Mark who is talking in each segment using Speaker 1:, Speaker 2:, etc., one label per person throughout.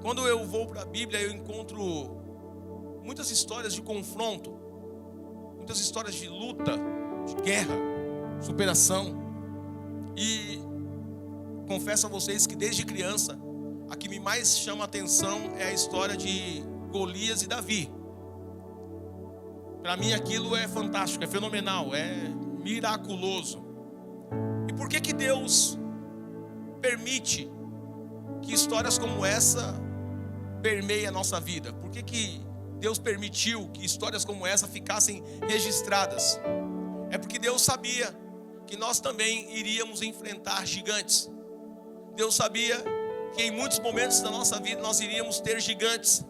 Speaker 1: Quando eu vou para a Bíblia, eu encontro muitas histórias de confronto, muitas histórias de luta, de guerra, superação. E confesso a vocês que desde criança, a que me mais chama a atenção é a história de Golias e Davi. Para mim aquilo é fantástico, é fenomenal, é miraculoso. E por que Deus permite que histórias como essa permeiem a nossa vida? Por que Deus permitiu que histórias como essa ficassem registradas? É porque Deus sabia que nós também iríamos enfrentar gigantes. Deus sabia que em muitos momentos da nossa vida nós iríamos ter gigantes.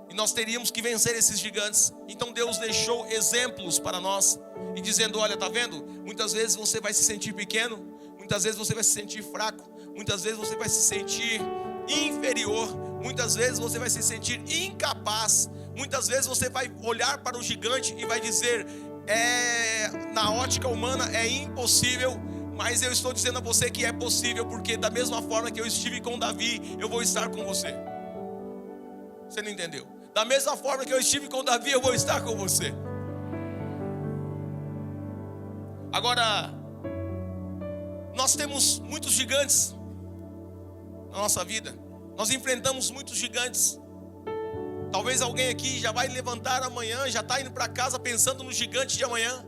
Speaker 1: E nós teríamos que vencer esses gigantes. Então Deus deixou exemplos para nós. E dizendo, olha, tá vendo? Muitas vezes você vai se sentir pequeno. Muitas vezes você vai se sentir fraco. Muitas vezes você vai se sentir inferior. Muitas vezes você vai se sentir incapaz. Muitas vezes você vai olhar para o gigante e vai dizer, na ótica humana é impossível. Mas eu estou dizendo a você que é possível. Porque da mesma forma que eu estive com Davi, eu vou estar com você. Você não entendeu? Da mesma forma que eu estive com Davi, eu vou estar com você. Agora, nós temos muitos gigantes na nossa vida. Nós enfrentamos muitos gigantes. Talvez alguém aqui já vai levantar amanhã, já está indo para casa pensando no gigante de amanhã,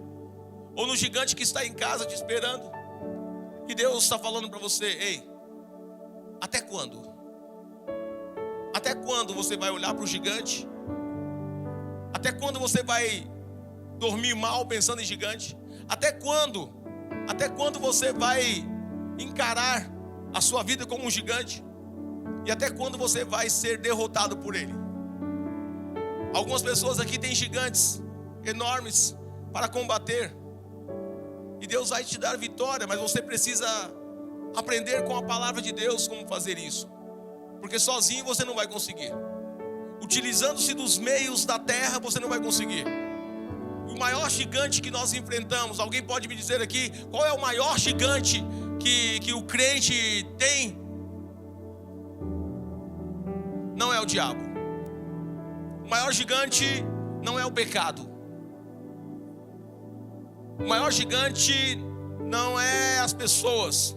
Speaker 1: ou no gigante que está em casa te esperando. E Deus está falando para você, ei, até quando? Até quando você vai olhar para o gigante? Até quando você vai dormir mal pensando em gigante? Até quando? Até quando você vai encarar a sua vida como um gigante? E até quando você vai ser derrotado por ele? Algumas pessoas aqui têm gigantes enormes para combater. E Deus vai te dar vitória, mas você precisa aprender com a palavra de Deus como fazer isso. Porque sozinho você não vai conseguir. Utilizando-se dos meios da terra, você não vai conseguir. O maior gigante que nós enfrentamos, alguém pode me dizer aqui, qual é o maior gigante que o crente tem? Não é o diabo. O maior gigante não é o pecado. O maior gigante não é as pessoas.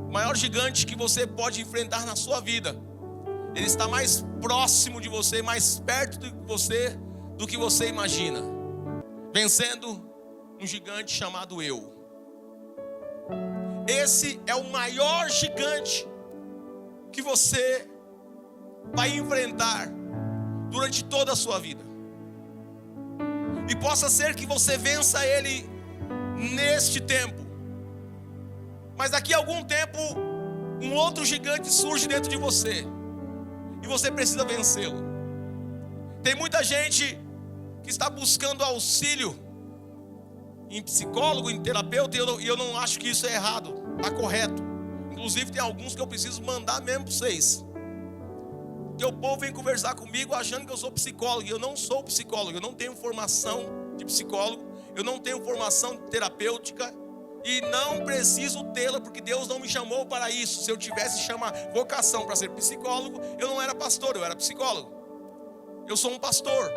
Speaker 1: O maior gigante que você pode enfrentar na sua vida, ele está mais próximo de você, mais perto de você do que você imagina. Vencendo um gigante chamado eu. Esse é o maior gigante que você vai enfrentar durante toda a sua vida. E possa ser que você vença ele neste tempo. Mas daqui a algum tempo, um outro gigante surge dentro de você. E você precisa vencê-lo. Tem muita gente que está buscando auxílio em psicólogo, em terapeuta. E eu não acho que isso é errado. Está correto. Inclusive tem alguns que eu preciso mandar mesmo para vocês. Porque o povo vem conversar comigo achando que eu sou psicólogo. E eu não sou psicólogo. Eu não tenho formação de psicólogo. Eu não tenho formação terapêutica. E não preciso tê-la, porque Deus não me chamou para isso. Se eu tivesse vocação para ser psicólogo, eu não era pastor, eu era psicólogo. Eu sou um pastor.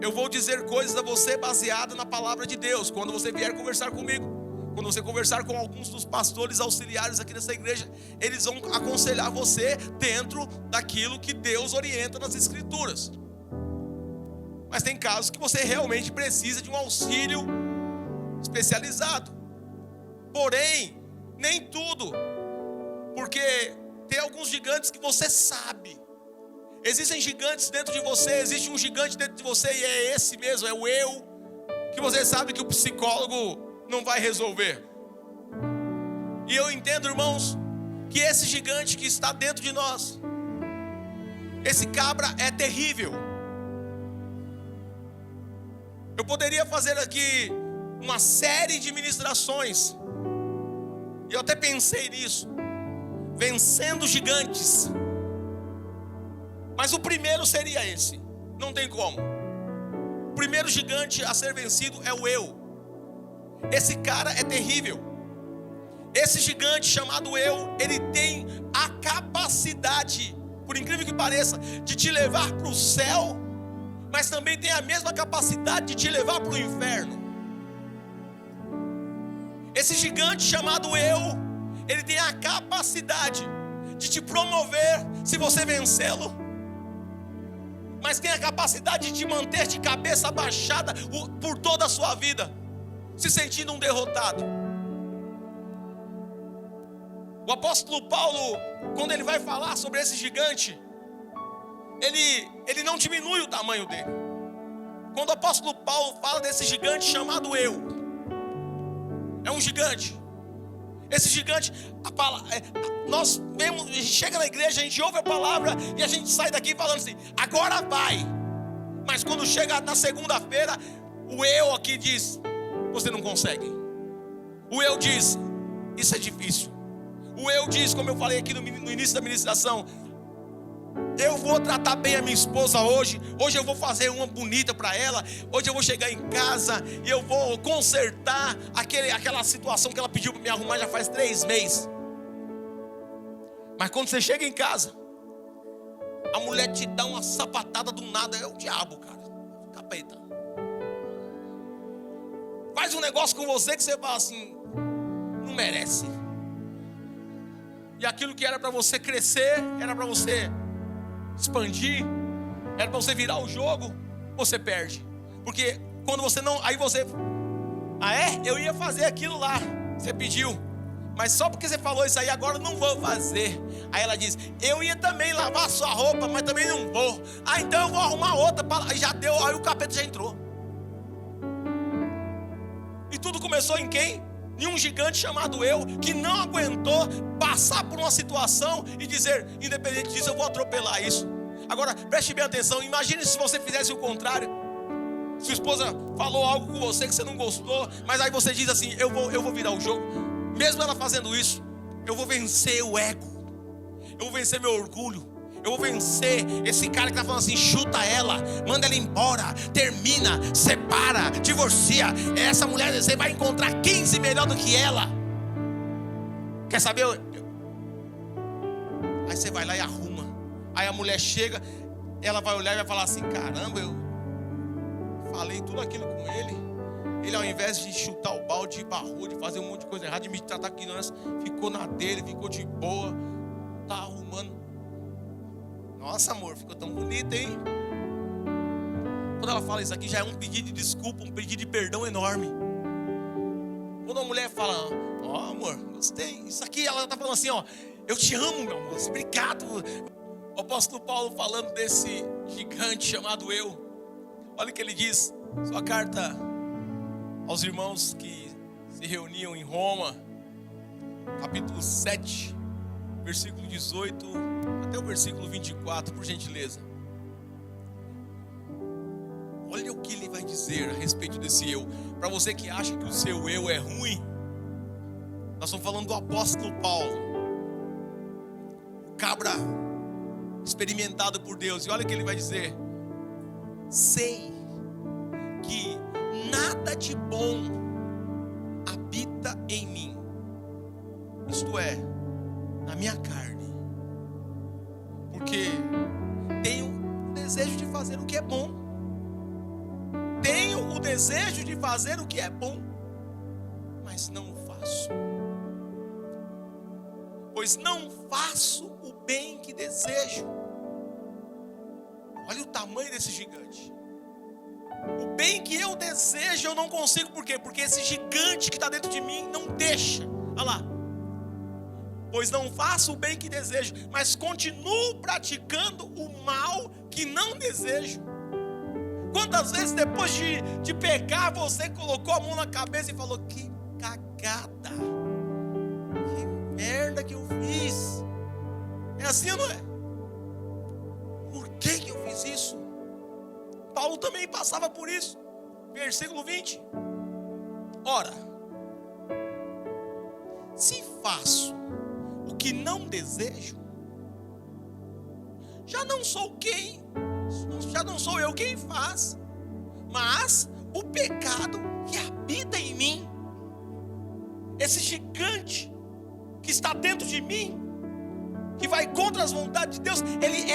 Speaker 1: Eu vou dizer coisas a você baseada na palavra de Deus. Quando você vier conversar comigo, quando você conversar com alguns dos pastores auxiliares aqui nessa igreja, eles vão aconselhar você dentro daquilo que Deus orienta nas Escrituras. Mas tem casos que você realmente precisa de um auxílio especializado. Porém, nem tudo, porque tem alguns gigantes que você sabe. Existem gigantes dentro de você, existe um gigante dentro de você e é esse mesmo, é o eu, que você sabe que o psicólogo não vai resolver. E eu entendo, irmãos, que esse gigante que está dentro de nós, esse cabra é terrível. Eu poderia fazer aqui uma série de ministrações. E eu até pensei nisso. Vencendo gigantes. Mas o primeiro seria esse. Não tem como. O primeiro gigante a ser vencido é o eu. Esse cara é terrível. Esse gigante chamado eu, ele tem a capacidade por incrível que pareça, de te levar para o céu, mas também tem a mesma capacidade de te levar para o inferno. Esse gigante chamado eu, ele tem a capacidade de te promover se você vencê-lo, mas tem a capacidade de te manter de cabeça abaixada por toda a sua vida, se sentindo um derrotado. O apóstolo Paulo, quando ele vai falar sobre esse gigante, ele não diminui o tamanho dele. Quando o apóstolo Paulo fala desse gigante chamado eu, é um gigante. Esse gigante, nós vemos, a gente chega na igreja, a gente ouve a palavra e a gente sai daqui falando assim, agora vai. Mas quando chega na segunda-feira, o eu aqui diz, você não consegue. O eu diz, isso é difícil. O eu diz, como eu falei aqui no início da ministração, eu vou tratar bem a minha esposa hoje eu vou fazer uma bonita para ela, hoje eu vou chegar em casa e eu vou consertar aquela situação que ela pediu para me arrumar já faz 3 meses. Mas quando você chega em casa, a mulher te dá uma sapatada do nada, é o diabo, cara, capeta. Faz um negócio com você que você fala assim, não merece. E aquilo que era para você crescer, era para você expandir, era para você virar o jogo, você perde. Porque quando você não, aí você, eu ia fazer aquilo lá, você pediu, mas só porque você falou isso aí, agora eu não vou fazer. Aí ela diz, eu ia também lavar sua roupa, mas também não vou. Então eu vou arrumar outra, aí já deu, aí o capeta já entrou. E tudo começou em quem? Em um gigante chamado eu, que não aguentou passar por uma situação e dizer, independente disso, eu vou atropelar isso. Agora, preste bem atenção, imagine se você fizesse o contrário. Sua esposa falou algo com você que você não gostou, mas aí você diz assim, eu vou virar o jogo. Mesmo ela fazendo isso, eu vou vencer o ego, eu vou vencer meu orgulho, eu vou vencer esse cara que está falando assim, chuta ela, manda ela embora, termina, separa, divorcia. Essa mulher, você vai encontrar 15 melhor do que ela. Quer saber? Aí você vai lá e arruma. Aí a mulher chega, ela vai olhar e vai falar assim, caramba, eu falei tudo aquilo com ele. Ele, ao invés de chutar o balde, de barrou, de fazer um monte de coisa errada, de me tratar com ignorância, ficou na dele, ficou de boa, tá arrumando. Nossa, amor, ficou tão bonito, hein? Quando ela fala isso aqui, já é um pedido de desculpa, um pedido de perdão enorme. Quando a mulher fala, amor, gostei, isso aqui, ela está falando assim, eu te amo, meu amor, obrigado. O apóstolo Paulo falando desse gigante chamado eu. Olha o que ele diz, sua carta aos irmãos que se reuniam em Roma, capítulo 7, versículo 18 até o versículo 24, por gentileza. Olha o que ele vai dizer a respeito desse eu. Para você que acha que o seu eu é ruim, nós estamos falando do apóstolo Paulo, o cabra experimentado por Deus. E olha o que ele vai dizer: sei que nada de bom habita em mim, isto é, na minha carne, porque tenho o desejo de fazer o que é bom. Tenho o desejo de fazer o que é bom, mas não o faço. Pois não faço o bem que desejo. Olha o tamanho desse gigante. O bem que eu desejo eu não consigo. Por quê? Porque esse gigante que está dentro de mim não deixa. Olha lá. Pois não faço o bem que desejo, mas continuo praticando o mal que não desejo. Quantas vezes depois de pecar, você colocou a mão na cabeça e falou: que cagada, que merda que eu fiz. É assim ou não é? Por que eu fiz isso? Paulo também passava por isso. Versículo 20. Ora, se faço o que não desejo, já não sou eu quem faz, mas o pecado que habita em mim. Esse gigante que está dentro de mim, que vai contra as vontades de Deus, ele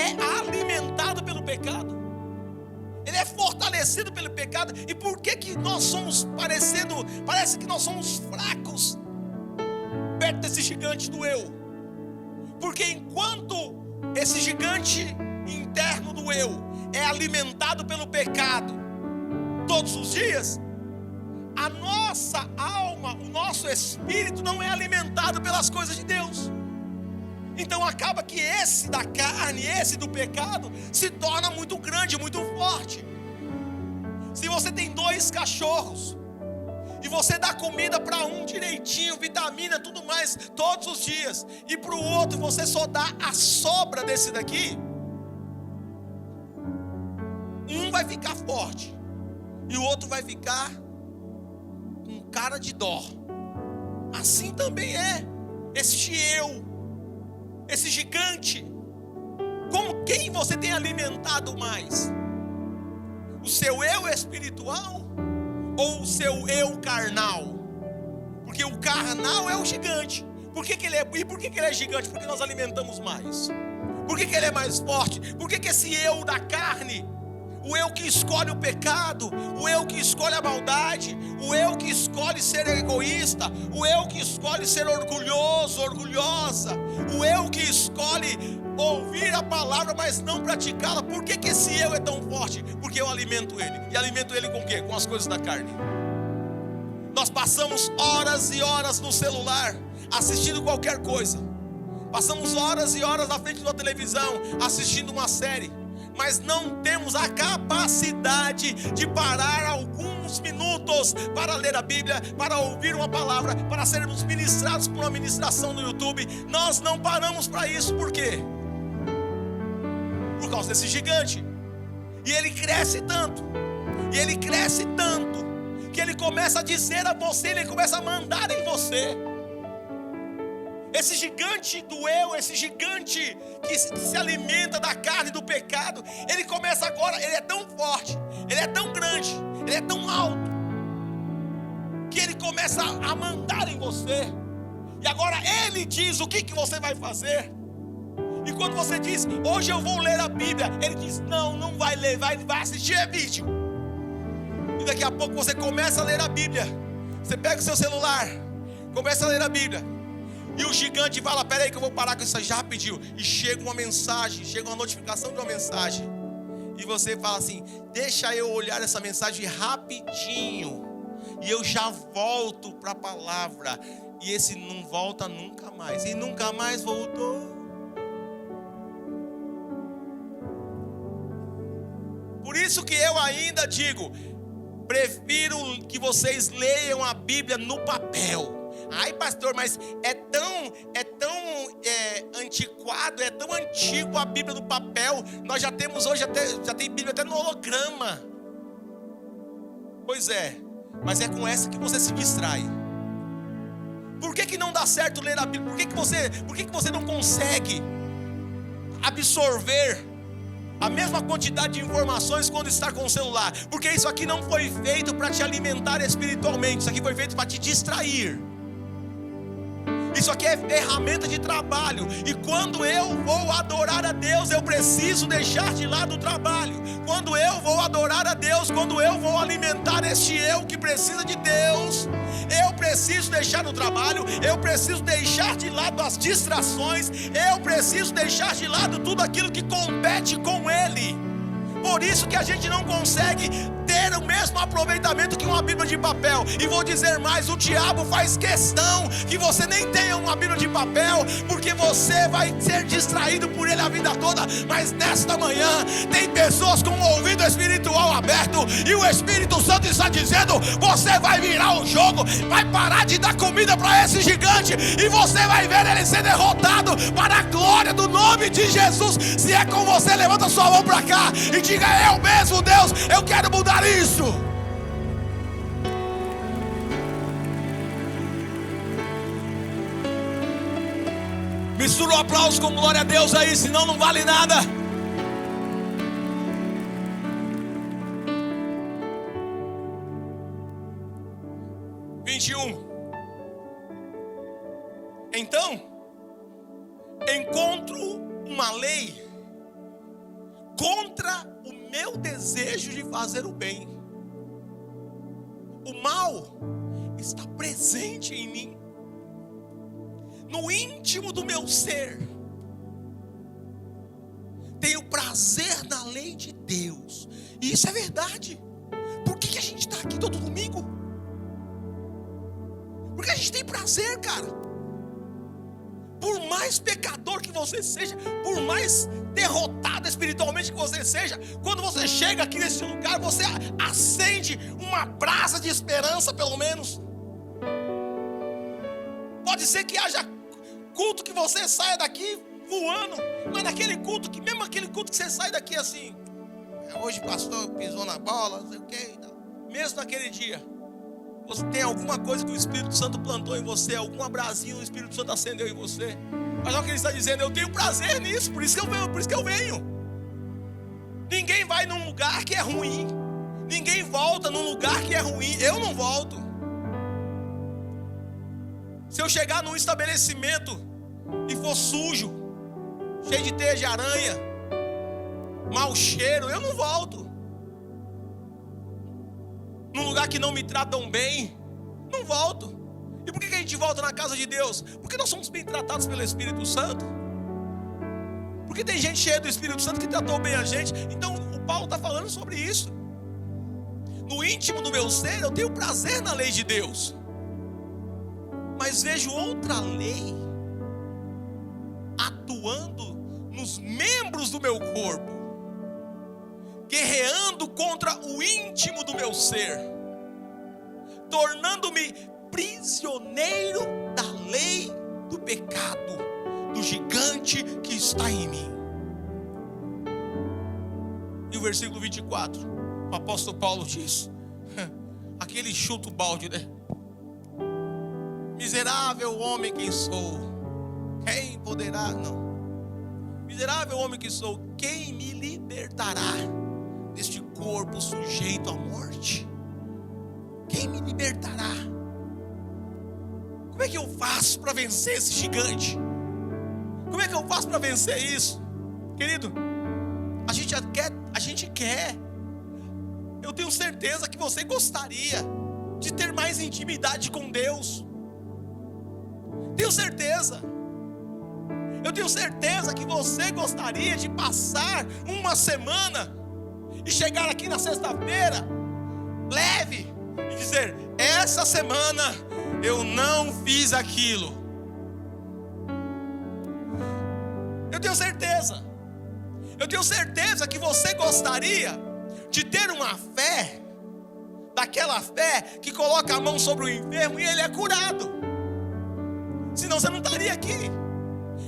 Speaker 1: pelo pecado. E por que nós somos parece que nós somos fracos perto desse gigante do eu? Porque enquanto esse gigante interno do eu é alimentado pelo pecado todos os dias, a nossa alma, o nosso espírito não é alimentado pelas coisas de Deus. Então acaba que esse da carne, esse do pecado, se torna muito grande, muito forte. Se você tem 2 cachorros e você dá comida para um direitinho, vitamina, tudo mais, todos os dias, e para o outro você só dá a sobra desse daqui, um vai ficar forte e o outro vai ficar com cara de dó. Assim também é esse eu, esse gigante. Com quem você tem alimentado mais? O seu eu espiritual ou o seu eu carnal? Porque o carnal é o gigante. Por que ele é gigante? Porque nós alimentamos mais. Por que ele é mais forte? Por que esse eu da carne, o eu que escolhe o pecado, o eu que escolhe a maldade, o eu que escolhe ser egoísta, o eu que escolhe ser orgulhoso, orgulhosa, o eu que escolhe ouvir a palavra, mas não praticá-la, por que esse eu é tão forte? Porque eu alimento ele. E alimento ele com o quê? Com as coisas da carne. Nós passamos horas e horas no celular, assistindo qualquer coisa. Passamos horas e horas na frente da televisão, assistindo uma série. Mas não temos a capacidade de parar alguns minutos para ler a Bíblia, para ouvir uma palavra, para sermos ministrados por uma ministração no YouTube. Nós não paramos para isso. Por quê? Por causa desse gigante. E ele cresce tanto, que ele começa a dizer a você, ele começa a mandar em você. Esse gigante do eu, esse gigante que se alimenta da carne, do pecado, ele começa agora, ele é tão forte, ele é tão grande, ele é tão alto, que ele começa a mandar em você. E agora ele diz o que você vai fazer. E quando você diz, hoje eu vou ler a Bíblia, ele diz, não vai ler, vai assistir vídeo. E daqui a pouco você começa a ler a Bíblia. Você pega o seu celular, começa a ler a Bíblia. E o gigante fala, peraí que eu vou parar com isso aí já rapidinho. E chega uma mensagem, chega uma notificação de uma mensagem. E você fala assim, deixa eu olhar essa mensagem rapidinho. E eu já volto para a palavra. E esse não volta nunca mais. E nunca mais voltou. Por isso que eu ainda digo, prefiro que vocês leiam a Bíblia no papel. Ai pastor, mas é tão antiquado, é tão antigo a Bíblia no papel. Nós já temos hoje, já tem Bíblia até no holograma. Pois é, mas é com essa que você se distrai. Por que não dá certo ler a Bíblia? Por que você não consegue absorver a mesma quantidade de informações quando está com o celular? Porque isso aqui não foi feito para te alimentar espiritualmente. Isso aqui foi feito para te distrair. Isso aqui é ferramenta de trabalho. E quando eu vou adorar a Deus, eu preciso deixar de lado o trabalho. Quando eu vou adorar a Deus, quando eu vou alimentar este eu que precisa de Deus, eu preciso deixar o trabalho, eu preciso deixar de lado as distrações, eu preciso deixar de lado tudo aquilo que compete com Ele. Por isso que a gente não consegue ter o mesmo aproveitamento que uma Bíblia de papel. E vou dizer mais, o diabo faz questão que você nem tenha uma Bíblia de papel, porque você vai ser distraído por ele a vida toda. Mas nesta manhã tem pessoas com o ouvido espiritual aberto, e o Espírito Santo está dizendo, você vai virar o jogo, vai parar de dar comida para esse gigante, e você vai ver ele ser derrotado para a glória do nome de Jesus. Se é com você, levanta sua mão para cá e diga, eu mesmo, Deus, eu quero mudar isso. Mistura o aplauso com glória a Deus aí, senão não vale nada. Então, encontro uma lei contra o meu desejo de fazer o bem. O mal está presente em mim, no íntimo do meu ser. Tenho prazer na lei de Deus. E isso é verdade. Por que a gente está aqui todo domingo? Porque a gente tem prazer, cara. Por mais pecador que você seja, por mais derrotado espiritualmente que você seja, quando você chega aqui nesse lugar, você acende uma brasa de esperança, pelo menos. Pode ser que haja culto que você saia daqui voando, mas naquele culto, que mesmo aquele culto que você sai daqui assim, hoje pastor pisou na bola, não sei o que, mesmo naquele dia, você tem alguma coisa que o Espírito Santo plantou em você, alguma brasinha o Espírito Santo acendeu em você. Mas olha o que ele está dizendo: eu tenho prazer nisso, por isso que eu venho. Ninguém vai num lugar que é ruim, ninguém volta num lugar que é ruim. Eu não volto. Se eu chegar num estabelecimento e for sujo, cheio de teia de aranha, mau cheiro, eu não volto. Num lugar que não me tratam bem, não volto. E por que a gente volta na casa de Deus? Porque nós somos bem tratados pelo Espírito Santo. Porque tem gente cheia do Espírito Santo que tratou bem a gente. Então o Paulo está falando sobre isso. No íntimo do meu ser eu tenho prazer na lei de Deus, mas vejo outra lei atuando nos membros do meu corpo, guerreando contra o íntimo do meu ser, tornando-me prisioneiro da lei do pecado, do gigante que está em mim. E o versículo 24, o apóstolo Paulo diz, aquele chuta o balde, né? Miserável homem que sou, quem poderá, não. Miserável homem que sou, quem me libertará deste corpo sujeito à morte? Quem me libertará? Como é que eu faço para vencer esse gigante? Como é que eu faço para vencer isso? Querido, a gente quer. Eu tenho certeza que você gostaria de ter mais intimidade com Deus. Tenho certeza. Eu tenho certeza que você gostaria de passar uma semana e chegar aqui na sexta-feira leve e dizer: essa semana eu não fiz aquilo. Eu tenho certeza. Eu tenho certeza que você gostaria de ter uma fé, daquela fé que coloca a mão sobre o enfermo e ele é curado. Senão você não estaria aqui.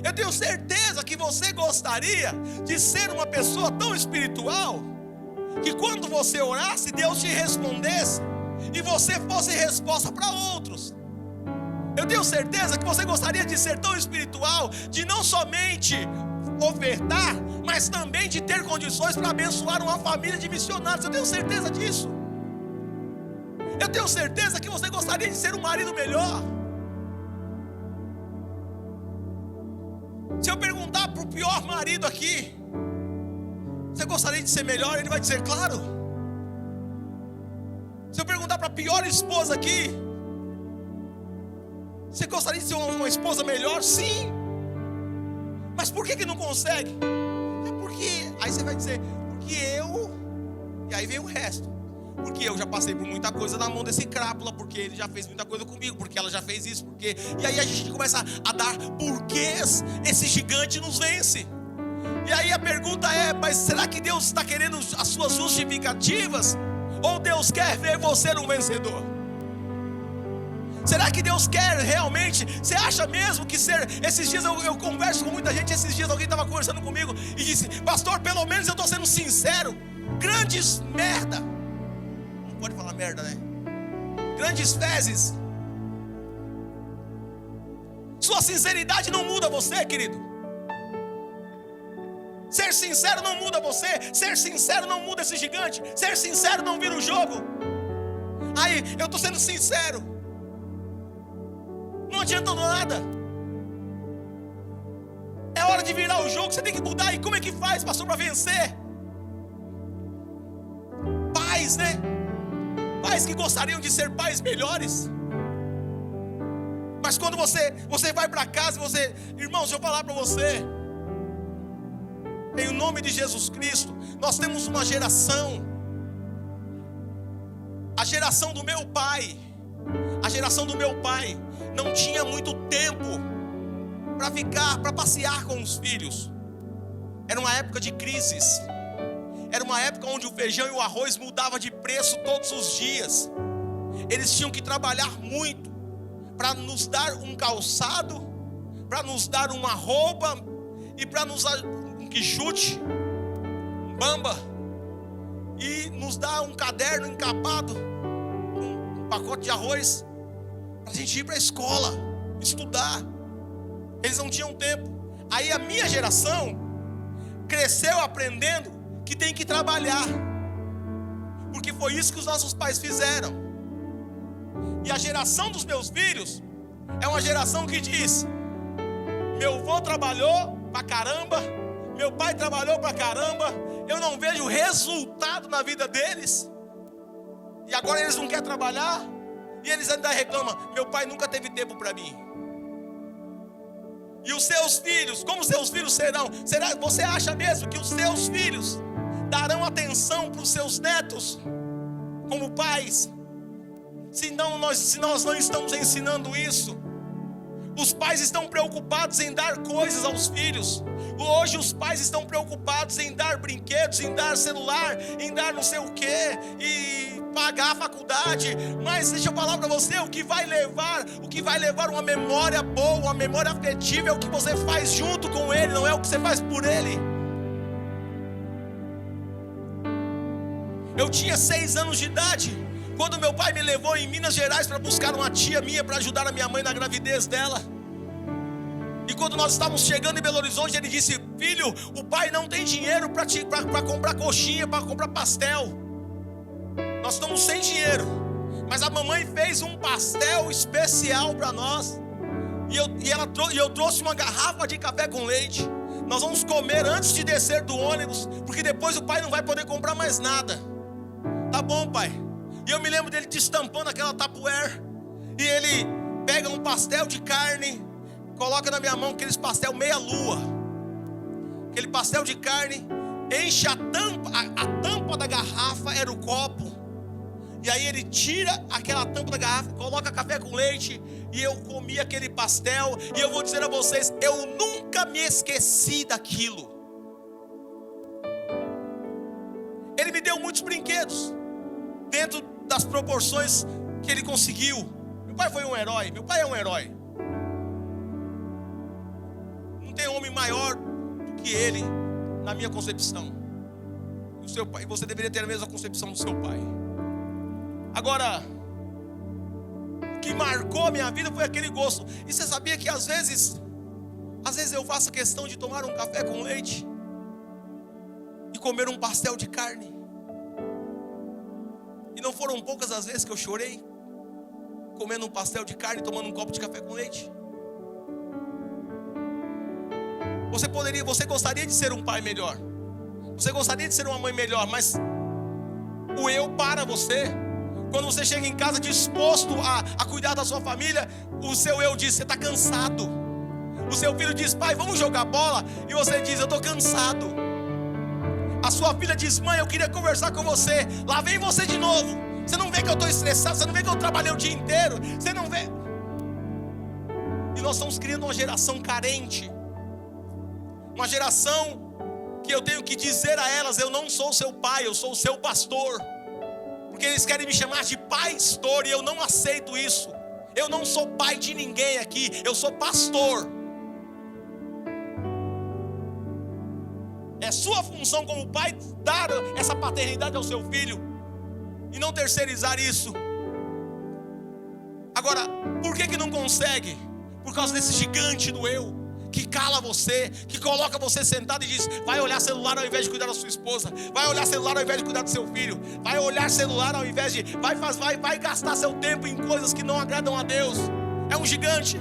Speaker 1: Eu tenho certeza que você gostaria de ser uma pessoa tão espiritual que quando você orasse, Deus te respondesse e você fosse resposta para outros. Eu tenho certeza que você gostaria de ser tão espiritual, de não somente ofertar, mas também de ter condições para abençoar uma família de missionários. Eu tenho certeza disso. Eu tenho certeza que você gostaria de ser um marido melhor. Se eu perguntar para o pior marido aqui, você gostaria de ser melhor? Ele vai dizer, claro. Se eu perguntar para a pior esposa aqui, você gostaria de ser uma esposa melhor? Sim. Mas por que não consegue? É porque, aí você vai dizer, porque eu, e aí vem o resto. Porque eu já passei por muita coisa na mão desse crápula, porque ele já fez muita coisa comigo, porque ela já fez isso, porque... E aí a gente começa a dar porquês, esse gigante nos vence. E aí a pergunta é, mas será que Deus está querendo as suas justificativas? Ou Deus quer ver você um vencedor? Será que Deus quer realmente? Você acha mesmo que ser... Esses dias eu converso com muita gente. Esses dias alguém estava conversando comigo e disse, pastor, pelo menos eu estou sendo sincero. Grandes merda. Não pode falar merda, né? Grandes fezes. Sua sinceridade não muda você, querido. Ser sincero não muda você. Ser sincero não muda esse gigante. Ser sincero não vira o jogo. Aí, eu estou sendo sincero. Não adianta nada. É hora de virar o jogo. Você tem que mudar. E como é que faz, pastor, para vencer? Paz, né? Paz pais que gostariam de ser pais melhores. Mas quando você vai para casa, irmãos, deixa eu falar para você, em nome de Jesus Cristo, nós temos uma geração, a geração do meu pai não tinha muito tempo para passear com os filhos. Era uma época de crises, era uma época onde o feijão e o arroz mudavam de preço todos os dias. Eles tinham que trabalhar muito para nos dar um calçado, para nos dar uma roupa e para nos dar um quichute, um bamba, e nos dar um caderno encapado, um pacote de arroz, para a gente ir para a escola, estudar. Eles não tinham tempo. Aí a minha geração cresceu aprendendo que tem que trabalhar, porque foi isso que os nossos pais fizeram. E a geração dos meus filhos é uma geração que diz: meu avô trabalhou pra caramba, meu pai trabalhou pra caramba, eu não vejo resultado na vida deles, e agora eles não querem trabalhar, e eles ainda reclamam: meu pai nunca teve tempo para mim. E os seus filhos, como seus filhos serão? Você acha mesmo que os seus filhos darão atenção para os seus netos como pais? Se nós não estamos ensinando isso. Os pais estão preocupados em dar coisas aos filhos. Hoje os pais estão preocupados em dar brinquedos, em dar celular, em dar não sei o que, e pagar a faculdade. Mas deixa eu falar para você, o que vai levar uma memória boa, uma memória afetiva, é o que você faz junto com ele, não é o que você faz por ele. Eu tinha 6 anos de idade quando meu pai me levou em Minas Gerais para buscar uma tia minha para ajudar a minha mãe na gravidez dela. E quando nós estávamos chegando em Belo Horizonte, ele disse: filho, o pai não tem dinheiro para comprar coxinha, para comprar pastel. Nós estamos sem dinheiro, mas a mamãe fez um pastel especial para nós. E eu trouxe uma garrafa de café com leite. Nós vamos comer antes de descer do ônibus, porque depois o pai não vai poder comprar mais nada. Tá bom, pai. E eu me lembro dele destampando aquela Tupperware, e ele pega um pastel de carne, coloca na minha mão, aqueles pastel meia lua, aquele pastel de carne, enche a tampa da garrafa era o copo, e aí ele tira aquela tampa da garrafa, coloca café com leite, e eu comi aquele pastel, e eu vou dizer a vocês, eu nunca me esqueci daquilo. Ele me deu muitos brinquedos, dentro das proporções que ele conseguiu. Meu pai foi um herói, meu pai é um herói. Não tem homem maior do que ele na minha concepção. O seu pai, você deveria ter a mesma concepção do seu pai. Agora, o que marcou a minha vida foi aquele gosto. E você sabia que às vezes eu faço questão de tomar um café com leite e comer um pastel de carne? E não foram poucas as vezes que eu chorei comendo um pastel de carne e tomando um copo de café com leite. Você gostaria de ser um pai melhor, você gostaria de ser uma mãe melhor, mas o eu para você. Quando você chega em casa disposto a cuidar da sua família, o seu eu diz: você está cansado. O seu filho diz: pai, vamos jogar bola, e você diz: eu estou cansado. A sua filha diz: mãe, eu queria conversar com você. Lá vem você de novo. Você não vê que eu estou estressado? Você não vê que eu trabalhei o dia inteiro? Você não vê? E nós estamos criando uma geração carente, uma geração que eu tenho que dizer a elas: eu não sou o seu pai, eu sou o seu pastor. Porque eles querem me chamar de pastor, e eu não aceito isso. Eu não sou pai de ninguém aqui, eu sou pastor. É sua função como pai dar essa paternidade ao seu filho e não terceirizar isso. Agora, por que não consegue? Por causa desse gigante do eu, que cala você, que coloca você sentado e diz: vai olhar celular ao invés de cuidar da sua esposa, vai olhar celular ao invés de cuidar do seu filho, vai olhar celular ao invés de vai gastar seu tempo em coisas que não agradam a Deus. É um gigante.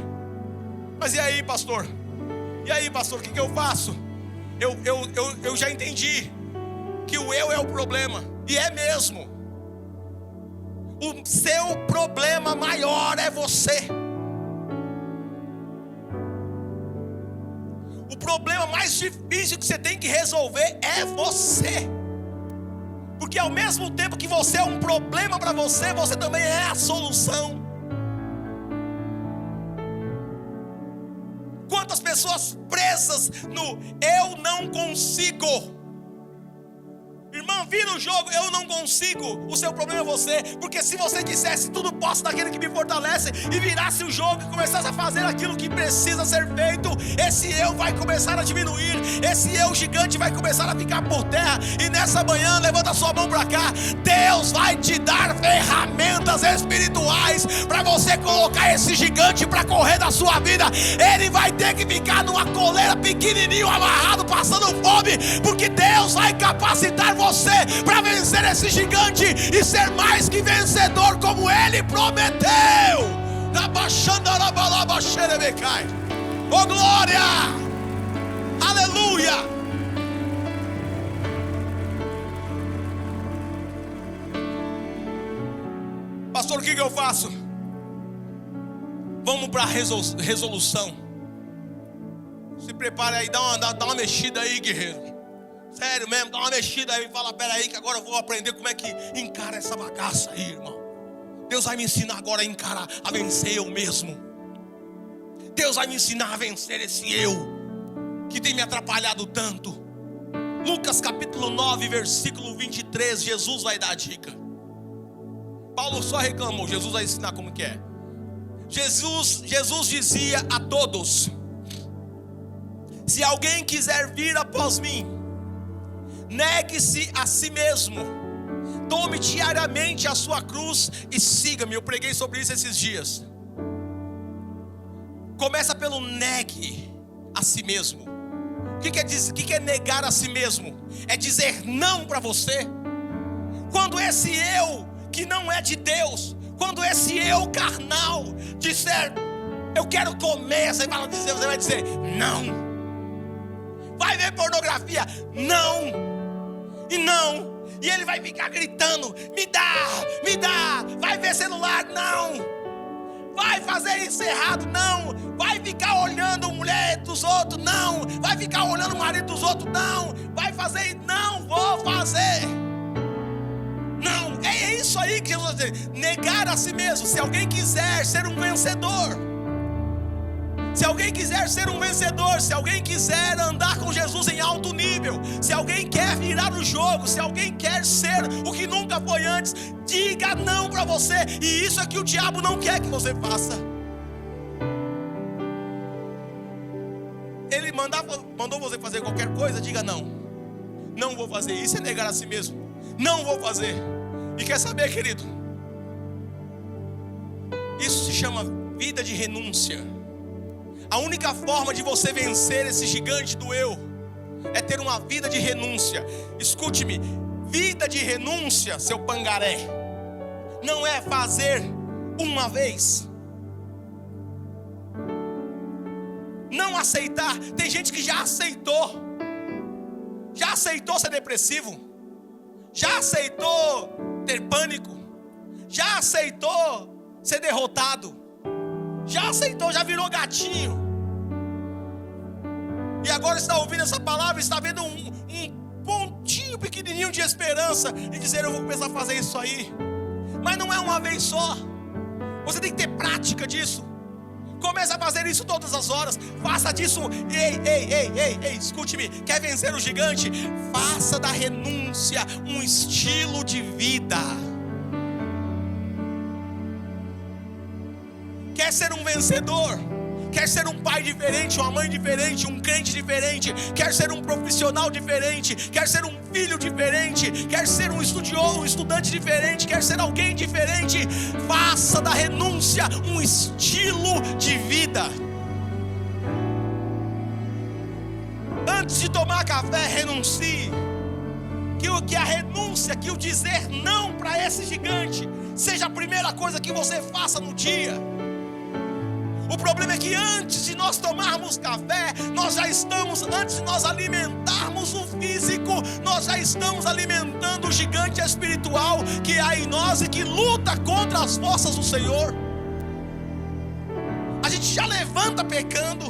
Speaker 1: Mas e aí, pastor? O que eu faço? Eu já entendi que o eu é o problema, e é mesmo. O seu problema maior é você. O problema mais difícil que você tem que resolver é você. Porque ao mesmo tempo que você é um problema para você, você também é a solução. Quantas pessoas presas no eu não consigo? Irmão, vira o jogo, eu não consigo. O seu problema é você. Porque se você dissesse tudo posso naquele que me fortalece, e virasse o jogo e começasse a fazer aquilo que precisa ser feito, esse eu vai começar a diminuir. Esse eu gigante vai começar a ficar por terra. E nessa manhã, levanta a sua mão para cá. Deus vai te dar ferramentas espirituais para você colocar esse gigante para correr da sua vida. Ele vai ter que ficar numa coleira pequenininho, amarrado, passando fome, porque Deus vai capacitar você para vencer esse gigante e ser mais que vencedor, como Ele prometeu. Oh glória, aleluia. Pastor, o que eu faço? Vamos para a resolução. Se prepare aí, dá uma mexida aí, guerreiro. Sério mesmo, dá uma mexida aí e fala, peraí que agora eu vou aprender como é que encara essa bagaça aí, irmão. Deus vai me ensinar agora a encarar, a vencer eu mesmo. Deus vai me ensinar a vencer esse eu que tem me atrapalhado tanto. Lucas capítulo 9, versículo 23, Jesus vai dar a dica. Paulo só reclamou, Jesus vai ensinar como que é. Jesus dizia a todos: se alguém quiser vir após mim, negue-se a si mesmo, tome diariamente a sua cruz e siga-me. Eu preguei sobre isso esses dias. Começa pelo negue a si mesmo. O que é negar a si mesmo? É dizer não para você. Quando esse eu que não é de Deus, quando esse eu carnal disser eu quero comer, você vai dizer não. Vai ver pornografia, não. E não, e ele vai ficar gritando, me dá, vai ver celular, não, vai fazer isso errado, não, vai ficar olhando a mulher dos outros, não, vai ficar olhando o marido dos outros, não, vai fazer, não vou fazer, não, é isso aí que Jesus vai dizer, negar a si mesmo. Se alguém quiser ser um vencedor, se alguém quiser ser um vencedor, se alguém quiser andar com Jesus em alto nível, se alguém quer virar o jogo, se alguém quer ser o que nunca foi antes, diga não para você. E isso é que o diabo não quer que você faça. Ele mandou você fazer qualquer coisa, diga não. Não vou fazer. Isso é negar a si mesmo. Não vou fazer. E quer saber, querido? Isso se chama vida de renúncia. A única forma de você vencer esse gigante do eu é ter uma vida de renúncia. Escute-me, vida de renúncia, seu pangaré, não é fazer uma vez, não aceitar. Tem gente que já aceitou ser depressivo, já aceitou ter pânico, já aceitou ser derrotado, já aceitou, já virou gatinho. E agora está ouvindo essa palavra, está vendo um pontinho pequenininho de esperança e dizer eu vou começar a fazer isso aí. Mas não é uma vez só. Você tem que ter prática disso. Comece a fazer isso todas as horas. Faça disso. Ei, escute-me. Quer vencer o gigante? Faça da renúncia um estilo de vida. Quer ser um vencedor? Quer ser um pai diferente, uma mãe diferente, um crente diferente? Quer ser um profissional diferente? Quer ser um filho diferente? Quer ser um estudioso, um estudante diferente? Quer ser alguém diferente? Faça da renúncia um estilo de vida. Antes de tomar café, renuncie. Que a renúncia, que o dizer não para esse gigante seja a primeira coisa que você faça no dia. O problema é que antes de nós tomarmos café, nós já estamos, antes de nós alimentarmos o físico, físico, nós já estamos alimentando o gigante espiritual que há em nós e que luta contra as forças do Senhor. A gente já levanta pecando,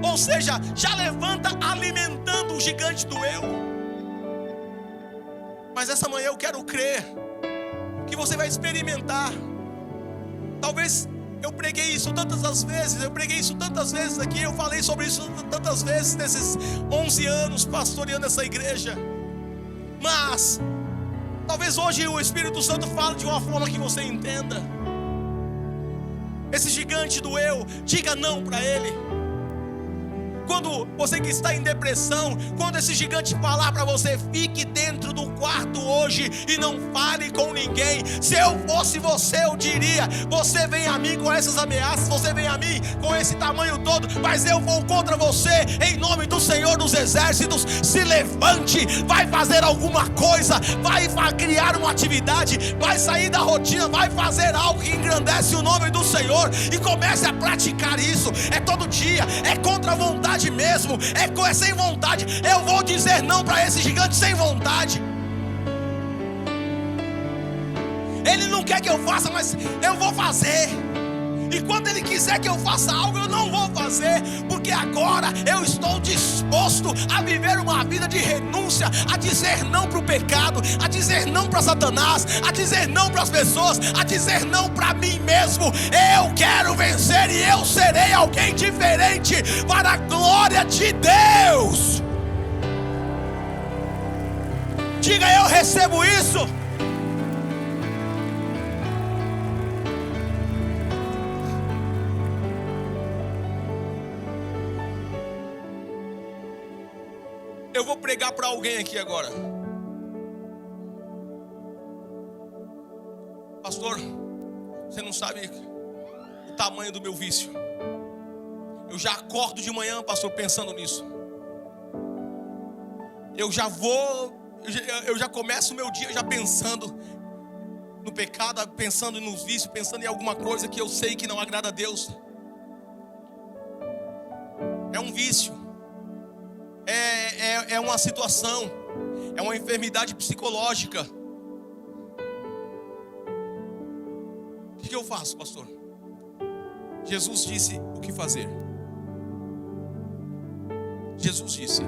Speaker 1: ou seja, já levanta alimentando o gigante do eu. Mas essa manhã eu quero crer que você vai experimentar. Talvez eu preguei isso tantas vezes aqui, eu falei sobre isso tantas vezes nesses 11 anos pastoreando essa igreja. Mas talvez hoje o Espírito Santo fale de uma forma que você entenda. Esse gigante do eu, diga não para ele. Quando você que está em depressão, quando esse gigante falar para você, fique dentro do quarto hoje e não fale com ninguém. Se eu fosse você, eu diria: você vem a mim com essas ameaças, você vem a mim com esse tamanho todo, mas eu vou contra você, em nome do Senhor dos Exércitos. Se levante, vai fazer alguma coisa, vai criar uma atividade, vai sair da rotina, vai fazer algo que engrandece o nome do Senhor, e comece a praticar isso. É todo dia, é contra a vontade mesmo, é sem vontade. Eu vou dizer não para esse gigante sem vontade. Ele não quer que eu faça, mas eu vou fazer. E quando ele quiser que eu faça algo, eu não vou fazer, porque agora eu estou disposto a viver uma vida de renúncia, a dizer não para o pecado, a dizer não para Satanás, a dizer não para as pessoas, a dizer não para mim mesmo. Eu quero vencer e eu serei alguém diferente para a glória de Deus. Diga: eu recebo isso. Eu vou pregar para alguém aqui agora. Pastor, você não sabe o tamanho do meu vício. Eu já acordo de manhã, pastor, pensando nisso. Eu já começo o meu dia já pensando no pecado, pensando nos vícios, pensando em alguma coisa que eu sei que não agrada a Deus. É um vício. É uma situação, é uma enfermidade psicológica. O que eu faço, pastor? Jesus disse o que fazer. Jesus disse,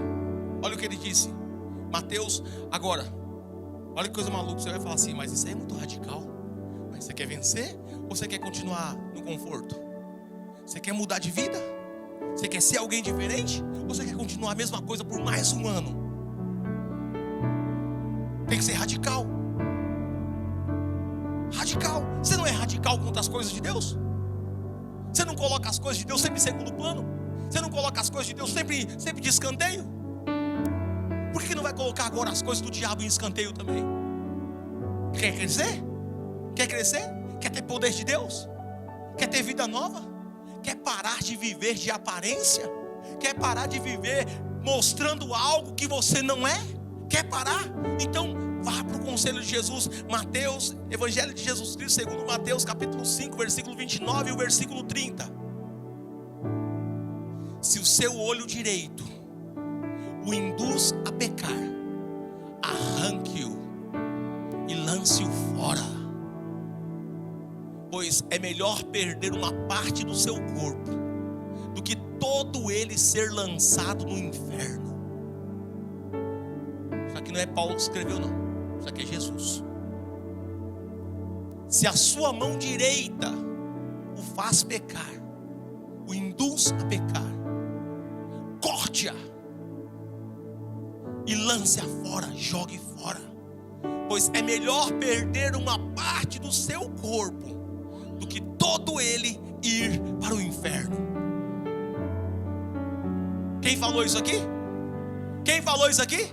Speaker 1: olha o que ele disse, Mateus. Agora, olha que coisa maluca. Você vai falar assim: mas isso aí é muito radical. Mas você quer vencer ou você quer continuar no conforto? Você quer mudar de vida? Você quer ser alguém diferente? Ou você quer continuar a mesma coisa por mais um ano? Tem que ser radical. Radical. Você não é radical contra as coisas de Deus? Você não coloca as coisas de Deus sempre em segundo plano? Você não coloca as coisas de Deus sempre de escanteio? Por que não vai colocar agora as coisas do diabo em escanteio também? Quer crescer? Quer crescer? Quer ter poder de Deus? Quer ter vida nova? Quer parar de viver de aparência? Quer parar de viver mostrando algo que você não é? Quer parar? Então vá para o conselho de Jesus. Mateus, Evangelho de Jesus Cristo segundo Mateus, capítulo 5, versículo 29 e o versículo 30. Se o seu olho direito o induz a pecar, arranque-o e lance-o fora. Pois é melhor perder uma parte do seu corpo do que todo ele ser lançado no inferno. Isso aqui não é Paulo que escreveu, não. Isso aqui é Jesus. Se a sua mão direita o faz pecar, o induz a pecar, corte-a e lance-a fora, jogue fora. Pois é melhor perder uma parte do seu corpo do que todo ele ir para o inferno. Quem falou isso aqui? Quem falou isso aqui?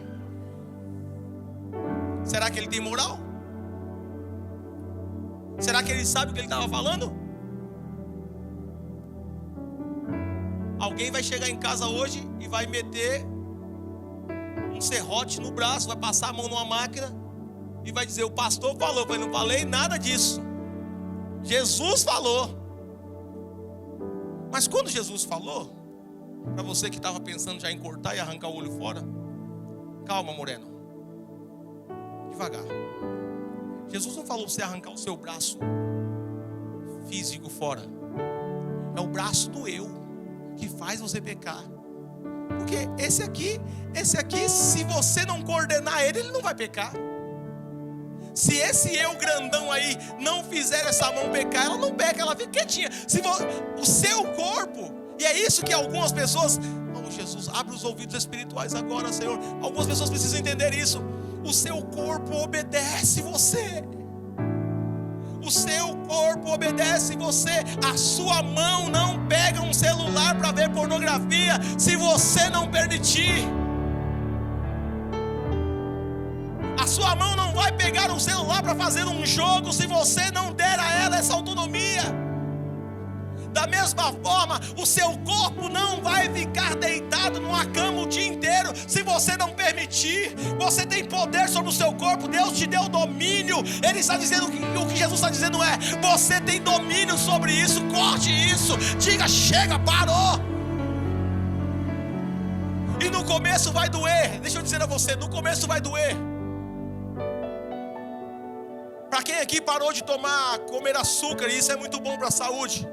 Speaker 1: Será que ele tem moral? Será que ele sabe o que ele estava falando? Alguém vai chegar em casa hoje e vai meter um serrote no braço, vai passar a mão numa máquina e vai dizer: o pastor falou. Eu não falei nada disso. Jesus falou. Mas quando Jesus falou, para você que estava pensando já em cortar e arrancar o olho fora, Calma, moreno. Devagar. Jesus não falou para você arrancar o seu braço físico fora. É o braço do eu que faz você pecar. Porque esse aqui, se você não coordenar ele não vai pecar. Se esse eu grandão aí não fizer essa mão pecar, ela não peca, ela fica quietinha. O seu corpo, e é isso que algumas pessoas, oh Jesus, abre os ouvidos espirituais agora, Senhor. Algumas pessoas precisam entender isso. O seu corpo obedece você. O seu corpo obedece você. A sua mão não pega um celular para ver pornografia se você não permitir. A sua mão não vai pegar um celular para fazer um jogo se você não der a ela essa autonomia. Da mesma forma, o seu corpo não vai ficar deitado numa cama o dia inteiro se você não permitir. Você tem poder sobre o seu corpo. Deus te deu domínio. Ele está dizendo, o que Jesus está dizendo é: você tem domínio sobre isso. Corte isso. Diga: chega, parou. E no começo vai doer. Deixa eu dizer a você, no começo vai doer. Para quem aqui parou de comer açúcar, e isso é muito bom para a saúde.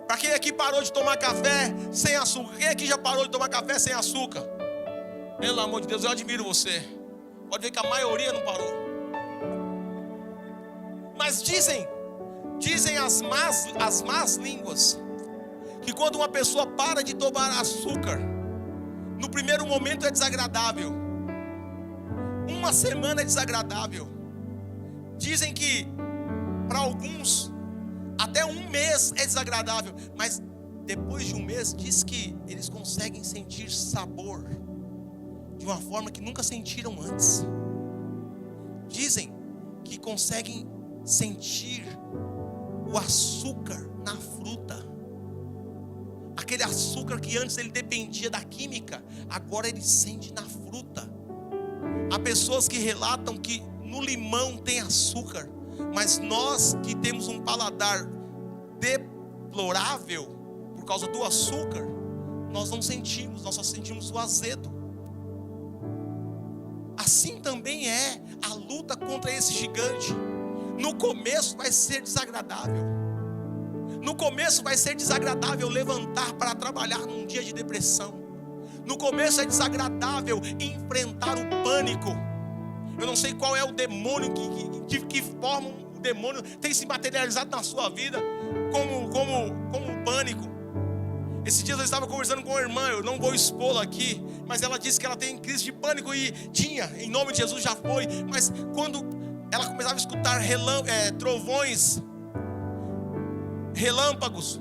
Speaker 1: Para quem aqui parou de tomar café sem açúcar? Quem aqui já parou de tomar café sem açúcar? Pelo amor de Deus, eu admiro você. Pode ver que a maioria não parou. Mas dizem as más línguas que quando uma pessoa para de tomar açúcar, no primeiro momento é desagradável. Uma semana é desagradável. Dizem que para alguns até um mês é desagradável, mas depois de um mês diz que eles conseguem sentir sabor de uma forma que nunca sentiram antes. Dizem que conseguem sentir o açúcar na fruta. Aquele açúcar que antes ele dependia da química, agora ele sente na fruta. Há pessoas que relatam que no limão tem açúcar, mas nós que temos um paladar deplorável por causa do açúcar, nós não sentimos, nós só sentimos o azedo. Assim também é a luta contra esse gigante. No começo vai ser desagradável. No começo vai ser desagradável levantar para trabalhar num dia de depressão. No começo é desagradável enfrentar o pânico. Eu não sei qual é o demônio que forma o demônio tem se materializado na sua vida como um pânico. Esses dias eu estava conversando com uma irmã, eu não vou expô-la aqui, mas ela disse que ela tem crise de pânico e tinha, em nome de Jesus já foi, mas quando ela começava a escutar trovões, relâmpagos,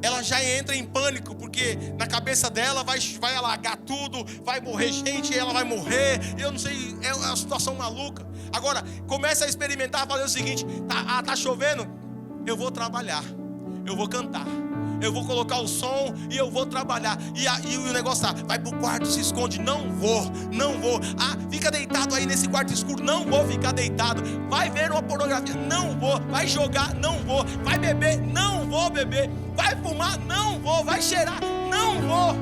Speaker 1: ela já entra em pânico, porque na cabeça dela vai alagar tudo, vai morrer gente, ela vai morrer, eu não sei, é uma situação maluca. Agora, comece a experimentar, fazer o seguinte: tá chovendo, eu vou trabalhar, eu vou cantar, eu vou colocar o som e eu vou trabalhar. E o negócio vai pro quarto, se esconde. Não vou. Fica deitado aí nesse quarto escuro. Não vou ficar deitado. Vai ver uma pornografia. Não vou. Vai jogar. Não vou. Vai beber. Não vou beber. Vai fumar. Não vou. Vai cheirar. Não vou.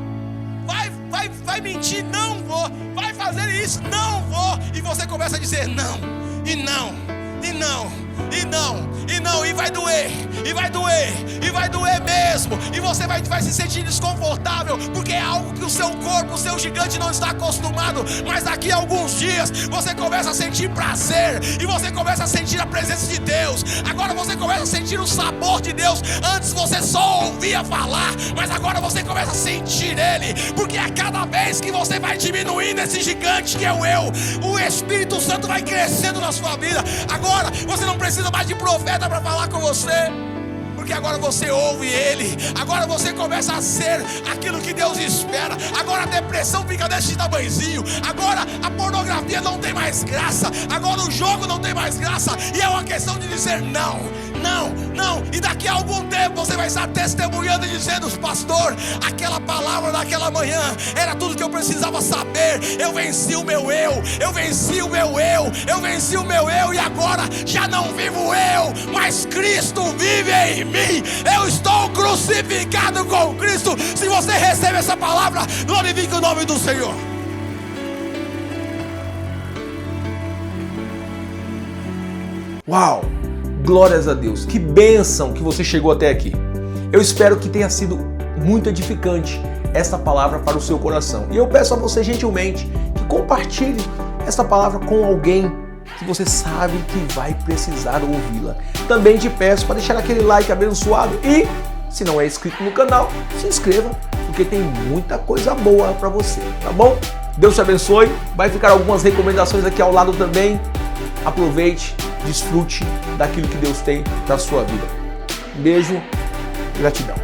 Speaker 1: Vai mentir. Não vou. Vai fazer isso. Não vou. E você começa a dizer não. E não. E não. E não. E não. E vai doer. E vai doer. E vai doer mesmo. E você vai se sentir desconfortável, porque é algo que o seu corpo, o seu gigante não está acostumado. Mas daqui a alguns dias você começa a sentir prazer. E você começa a sentir a presença de Deus. Agora você começa a sentir o sabor de Deus. Antes você só ouvia falar, mas agora você começa a sentir Ele. Porque a cada vez que você vai diminuindo esse gigante que é o eu, o Espírito Santo vai crescendo na sua vida. Agora você não precisa mais de profeta para falar com você, porque agora você ouve Ele. Agora você começa a ser aquilo que Deus espera. Agora a depressão fica desse tamanhozinho. Agora a pornografia não tem mais graça. Agora o jogo não tem mais graça. E é uma questão de dizer não. E daqui a algum tempo você vai estar testemunhando e dizendo: pastor, aquela palavra daquela manhã era tudo que eu precisava saber. Eu venci o meu eu. E agora já não vivo eu, mas Cristo vive em mim. Eu estou crucificado com Cristo. Se você recebe essa palavra, glorifique o nome do Senhor.
Speaker 2: Uau! Glórias a Deus! Que bênção que você chegou até aqui. Eu espero que tenha sido muito edificante esta palavra para o seu coração. E eu peço a você gentilmente que compartilhe esta palavra com alguém que você sabe que vai precisar ouvi-la. Também te peço para deixar aquele like abençoado e, se não é inscrito no canal, se inscreva, porque tem muita coisa boa para você, tá bom? Deus te abençoe. Vai ficar algumas recomendações aqui ao lado também. Aproveite, desfrute daquilo que Deus tem para a sua vida. Beijo, gratidão.